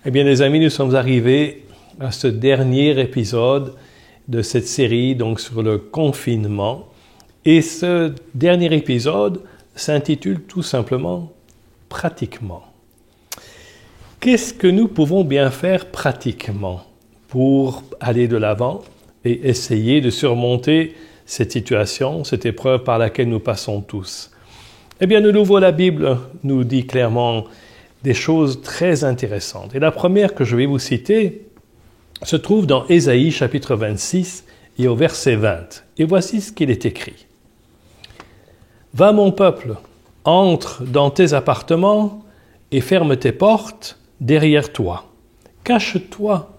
Eh bien, les amis, nous sommes arrivés à ce dernier épisode de cette série, donc sur le confinement. Et ce dernier épisode s'intitule tout simplement « Pratiquement ». Qu'est-ce que nous pouvons bien faire pratiquement pour aller de l'avant et essayer de surmonter cette situation, cette épreuve par laquelle nous passons tous? Eh bien, de nouveau, la Bible nous dit clairement des choses très intéressantes. Et la première que je vais vous citer se trouve dans Ésaïe chapitre 26 et au verset 20. Et voici ce qu'il est écrit. « Va mon peuple, entre dans tes appartements et ferme tes portes derrière toi. Cache-toi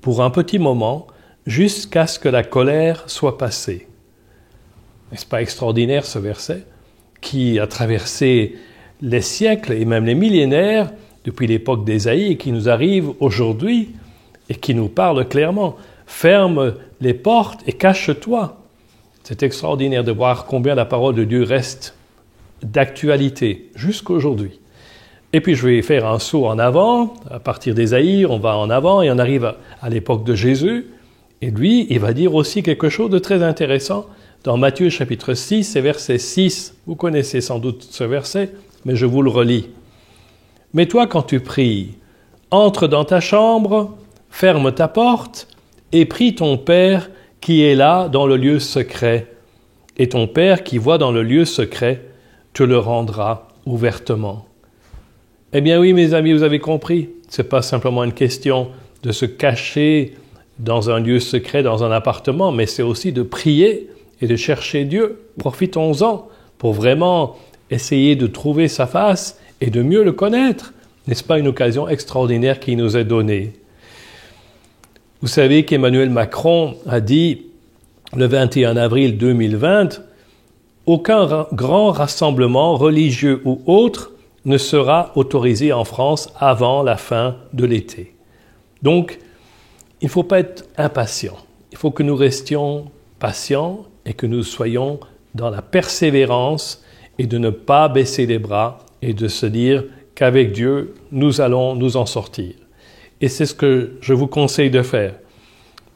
pour un petit moment jusqu'à ce que la colère soit passée. » N'est-ce pas extraordinaire ce verset qui a traversé les siècles et même les millénaires depuis l'époque d'Ésaïe et qui nous arrive aujourd'hui et qui nous parle clairement. Ferme les portes et cache-toi. C'est extraordinaire de voir combien la parole de Dieu reste d'actualité jusqu'aujourd'hui. Et puis je vais faire un saut en avant, à partir d'Ésaïe, on va en avant et on arrive à l'époque de Jésus. Et lui, il va dire aussi quelque chose de très intéressant dans Matthieu chapitre 6 et verset 6. Vous connaissez sans doute ce verset, mais je vous le relis. « Mais toi, quand tu pries, entre dans ta chambre, ferme ta porte et prie ton Père qui est là dans le lieu secret. Et ton Père qui voit dans le lieu secret te le rendra ouvertement. » Eh bien oui, mes amis, vous avez compris. Ce n'est pas simplement une question de se cacher dans un lieu secret, dans un appartement, mais c'est aussi de prier et de chercher Dieu. Profitons-en pour vraiment essayer de trouver sa face et de mieux le connaître. N'est-ce pas une occasion extraordinaire qui nous est donnée? Vous savez qu'Emmanuel Macron a dit le 21 avril 2020 « Aucun grand rassemblement religieux ou autre ne sera autorisé en France avant la fin de l'été. » Donc, il ne faut pas être impatient. Il faut que nous restions patients et que nous soyons dans la persévérance et de ne pas baisser les bras et de se dire qu'avec Dieu, nous allons nous en sortir. Et c'est ce que je vous conseille de faire.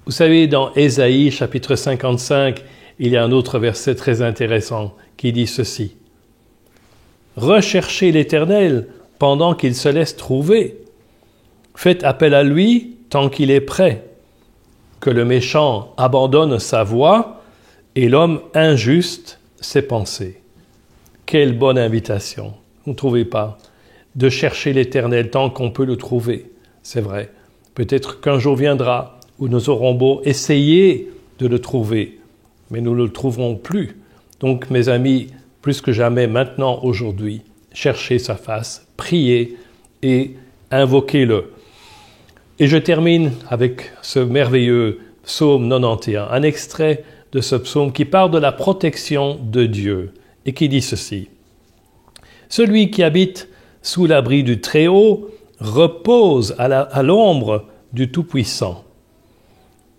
Vous savez, dans Ésaïe chapitre 55, il y a un autre verset très intéressant qui dit ceci. « Recherchez l'Éternel pendant qu'il se laisse trouver. Faites appel à lui tant qu'il est prêt. Que le méchant abandonne sa voie et l'homme injuste ses pensées. » Quelle bonne invitation, vous ne trouvez pas? De chercher l'Éternel tant qu'on peut le trouver, c'est vrai. Peut-être qu'un jour viendra où nous aurons beau essayer de le trouver, mais nous ne le trouverons plus. Donc, mes amis, plus que jamais maintenant, aujourd'hui, cherchez sa face, priez et invoquez-le. Et je termine avec ce merveilleux psaume 91, un extrait de ce psaume qui parle de la protection de Dieu et qui dit ceci. « Celui qui habite sous l'abri du Très-Haut repose à l'ombre du Tout-Puissant. »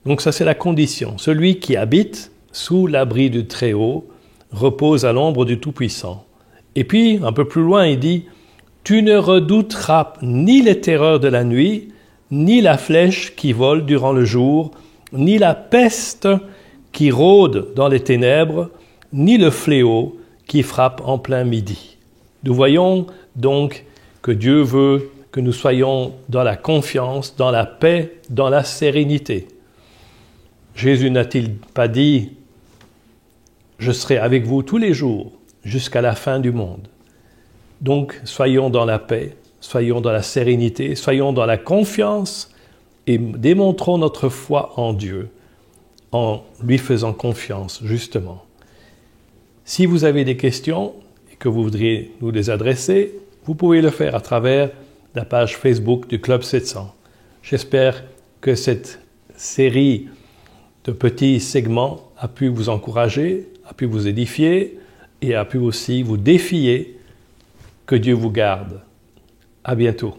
Donc ça c'est la condition. Celui qui habite sous l'abri du Très-Haut repose à l'ombre du Tout-Puissant. Et puis, un peu plus loin, il dit « Tu ne redouteras ni les terreurs de la nuit, ni la flèche qui vole durant le jour, ni la peste qui rôde dans les ténèbres, ni le fléau qui frappe en plein midi. » Nous voyons donc que Dieu veut que nous soyons dans la confiance, dans la paix, dans la sérénité. Jésus n'a-t-il pas dit « Je serai avec vous tous les jours jusqu'à la fin du monde ». Donc, soyons dans la paix, soyons dans la sérénité, soyons dans la confiance et démontrons notre foi en Dieu en lui faisant confiance, justement. Si vous avez des questions et que vous voudriez nous les adresser, vous pouvez le faire à travers la page Facebook du Club 700. J'espère que cette série de petits segments a pu vous encourager, a pu vous édifier et a pu aussi vous défier. Que Dieu vous garde. À bientôt.